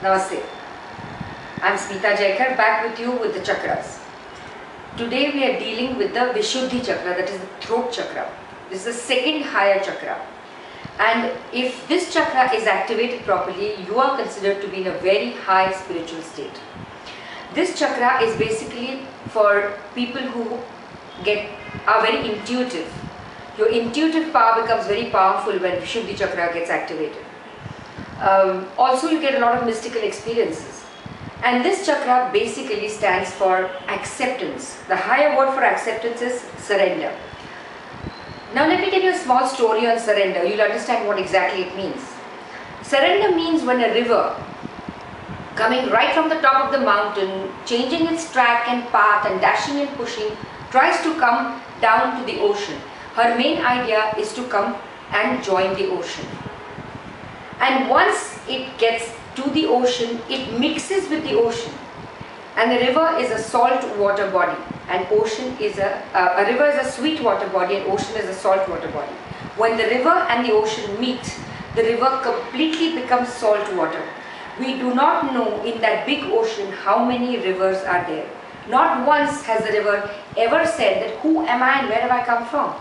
Namaste. I'm Smita Jaykar, back with you with the chakras. Today we are dealing with the Vishuddhi chakra, that is the throat chakra. This is the second higher chakra. And if this chakra is activated properly, you are considered to be in a very high spiritual state. This chakra is basically for people who are very intuitive. Your intuitive power becomes very powerful when Vishuddhi chakra gets activated. Also, you get a lot of mystical experiences. And this chakra basically stands for acceptance. The higher word for acceptance is surrender. Now let me tell you a small story on surrender. You'll understand what exactly it means. Surrender means when a river coming right from the top of the mountain, changing its track and path and dashing and pushing, tries to come down to the ocean. Her main idea is to come and join the ocean. And once it gets to the ocean, it mixes with the ocean. And the river is a salt water body, and ocean is a river is a sweet water body, and ocean is a salt water body. When the river and the ocean meet, the river completely becomes salt water. We do not know in that big ocean how many rivers are there. Not once has the river ever said that who am I and where have I come from.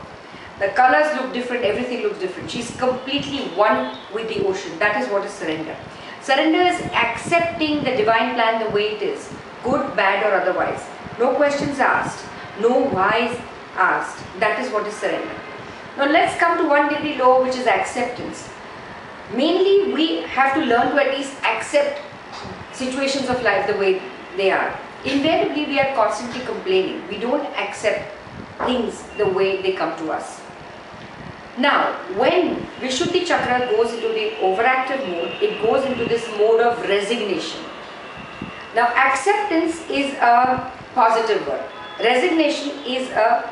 The colors look different, everything looks different. She's completely one with the ocean. That is what is surrender. Surrender is accepting the divine plan the way it is, good, bad or otherwise. No questions asked, no whys asked. That is what is surrender. Now let's come to one degree lower, which is acceptance. Mainly we have to learn to at least accept situations of life the way they are. Invariably we are constantly complaining. We don't accept things the way they come to us. Now, when Vishuddhi chakra goes into the overactive mode, it goes into this mode of resignation. Now, acceptance is a positive word. Resignation is a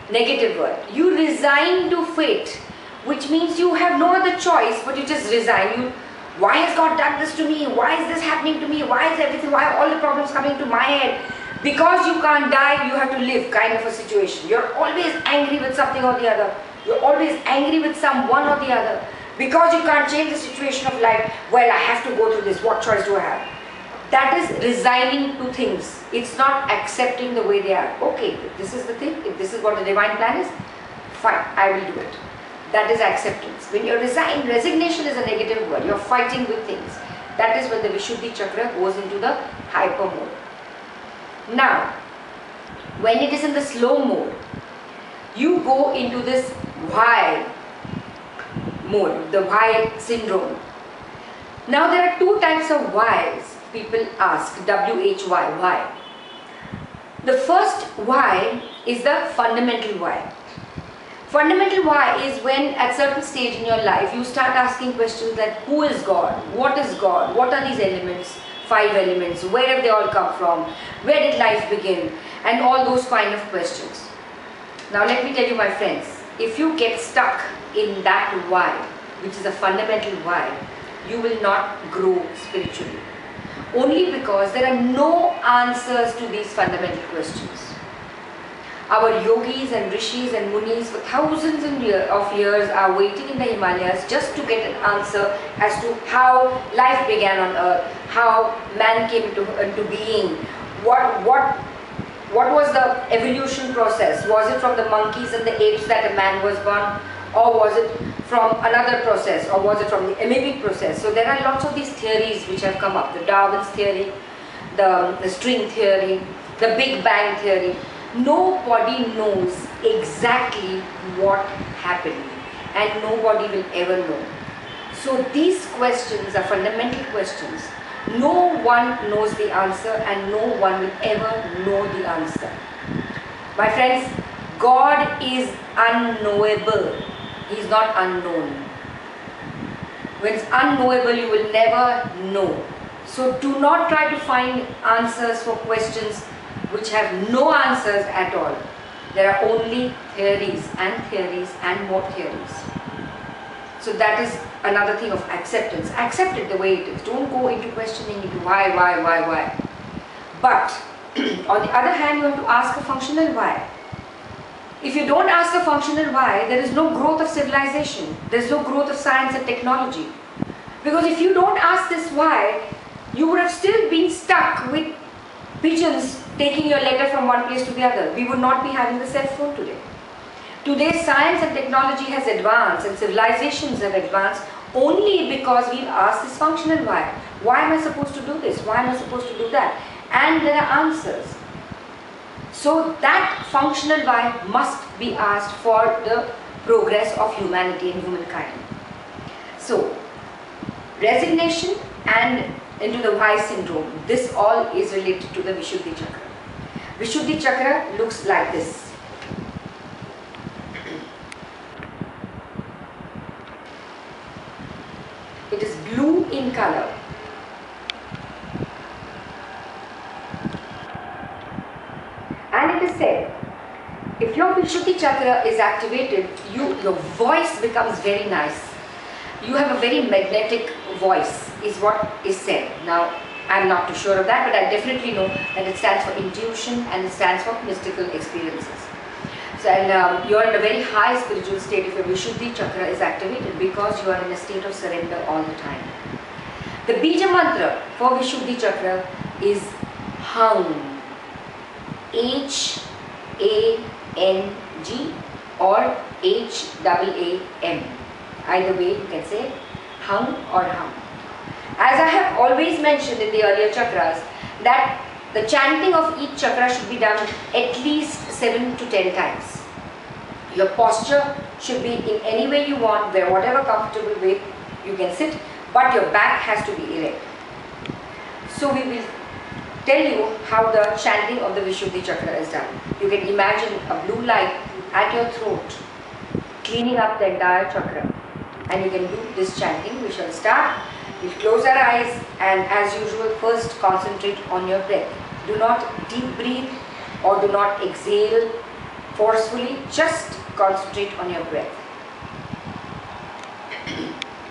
negative word. You resign to fate, which means you have no other choice but you just resign. Why has God done this to me? Why is this happening to me? Why is everything? Why are all the problems coming to my head? Because you can't die, you have to live kind of a situation. You're always angry with something or the other. You're always angry with someone or the other. Because you can't change the situation of life, well, I have to go through this. What choice do I have? That is resigning to things. It's not accepting the way they are. Okay, if this is the thing, if this is what the divine plan is, fine, I will do it. That is acceptance. When you're resigned, resignation is a negative word. You're fighting with things. That is when the Vishuddhi chakra goes into the hyper mode. Now, when it is in the slow mode, you go into this why mode, the why syndrome. Now there are two types of whys people ask, W-H-Y, why. The first why is the fundamental why. Fundamental why is when at certain stage in your life you start asking questions like who is God, what is God, what are these elements, 5 elements, where have they all come from, where did life begin, and all those kind of questions. Now let me tell you, my friends, if you get stuck in that why, which is a fundamental why, you will not grow spiritually. Only because there are no answers to these fundamental questions. Our yogis and rishis and munis for thousands of years are waiting in the Himalayas just to get an answer as to how life began on earth, how man came into being, what was the evolution process? Was it from the monkeys and the apes that a man was born, or was it from another process, or was it from the amoebic process? So there are lots of these theories which have come up, the Darwin's theory, the string theory, the Big Bang theory. Nobody knows exactly what happened, and nobody will ever know. So these questions are fundamental questions. No one knows the answer, and no one will ever know the answer. My friends, God is unknowable. He is not unknown. When it's unknowable, you will never know. So do not try to find answers for questions which have no answers at all. There are only theories and more theories. So that is another thing of acceptance. Accept it the way it is. Don't go into questioning into why. But on the other hand, you have to ask a functional why. If you don't ask a functional why, there is no growth of civilization. There is no growth of science and technology. Because if you don't ask this why, you would have still been stuck with pigeons taking your letter from one place to the other. We would not be having the cell phone today. Today science and technology has advanced and civilizations have advanced only because we've asked this functional why. Why am I supposed to do this? Why am I supposed to do that? And there are answers. So that functional why must be asked for the progress of humanity and humankind. So, resignation and into the why syndrome, this all is related to the Vishuddhi Chakra. Vishuddhi Chakra looks like this. It is blue in color. And it is said, if your Vishuddhi Chakra is activated, your voice becomes very nice. You have a very magnetic voice, is what is said. Now, I'm not too sure of that, but I definitely know that it stands for intuition and it stands for mystical experiences. So, and you're in a very high spiritual state if your Vishuddhi Chakra is activated because you are in a state of surrender all the time. The Bija Mantra for Vishuddhi Chakra is Hang. H-A-N-G or H-A-A-M. Either way you can say Hum or Hum. As I have always mentioned in the earlier chakras, that the chanting of each chakra should be done at least 7 to 10 times. Your posture should be in any way you want, where whatever comfortable way you can sit, but your back has to be erect. So we will tell you how the chanting of the Vishuddhi Chakra is done. You can imagine a blue light at your throat, cleaning up the entire chakra. And you can do this chanting. We shall start. We'll close our eyes and as usual first concentrate on your breath. Do not deep breathe or do not exhale forcefully. Just concentrate on your breath.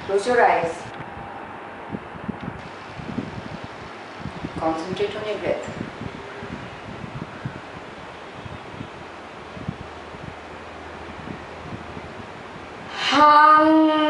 Close your eyes. Concentrate on your breath. Hum.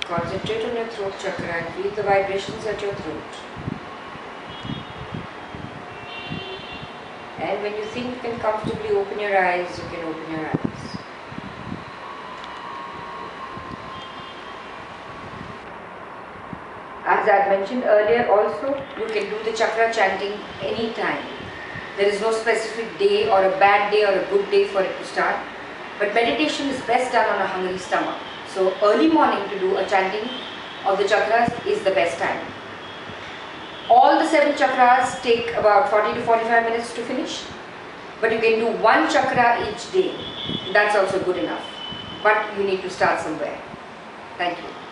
Concentrate on your throat chakra and feel the vibrations at your throat. And when you think you can comfortably open your eyes, you can open your eyes. As I had mentioned earlier also, you can do the chakra chanting anytime. There is no specific day or a bad day or a good day for it to start. But meditation is best done on a hungry stomach. So early morning to do a chanting of the chakras is the best time. All the 7 chakras take about 40 to 45 minutes to finish. But you can do 1 chakra each day. That's also good enough. But you need to start somewhere. Thank you.